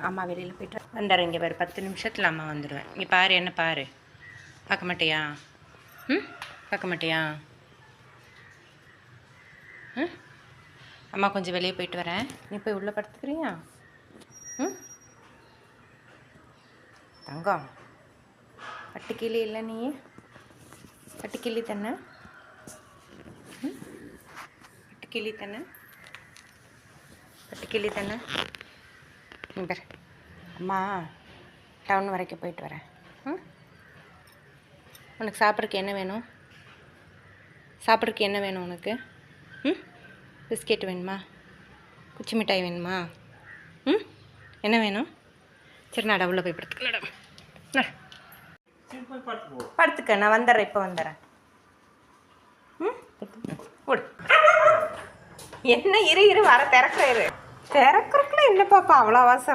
அம்மா வெளியில் போய்ட்டு வந்துடுறேன். இங்கே பாரு 10 நிமிஷத்தில் அம்மா வந்துடுவேன். இங்கே பாரு, என்ன பாரு. பார்க்க மாட்டியா? பார்க்க மாட்டியா? அம்மா கொஞ்சம் வெளியே போயிட்டு வரேன். நீ போய் உள்ளே படுத்துக்கிறியா? தங்கம், பட்டுக்கிளி இல்லை நீ? பட்டுக்கிளி தானே? பட்டுக்கிளி தானே? பட்டுக்கிளி தானே? பாரு, அம்மா டவுன் வரைக்கும் போயிட்டு வரேன். உனக்கு சாப்பிட்றதுக்கு என்ன வேணும்? சாப்பிட்றதுக்கு என்ன வேணும் உனக்கு? பிஸ்கெட் வேணுமா? குச்சி மிட்டாய் வேணுமா? என்ன வேணும்? சரி, நான் உள்ள போய் படுத்துக்கலாம். படுத்துக்க, நான் வந்துடுறேன். இப்போ வந்துடுறேன். ஓடு. என்ன இரு வர திறக்கிறக்குள்ள என்ன பாப்பா அவ்வளோ அவசரம்?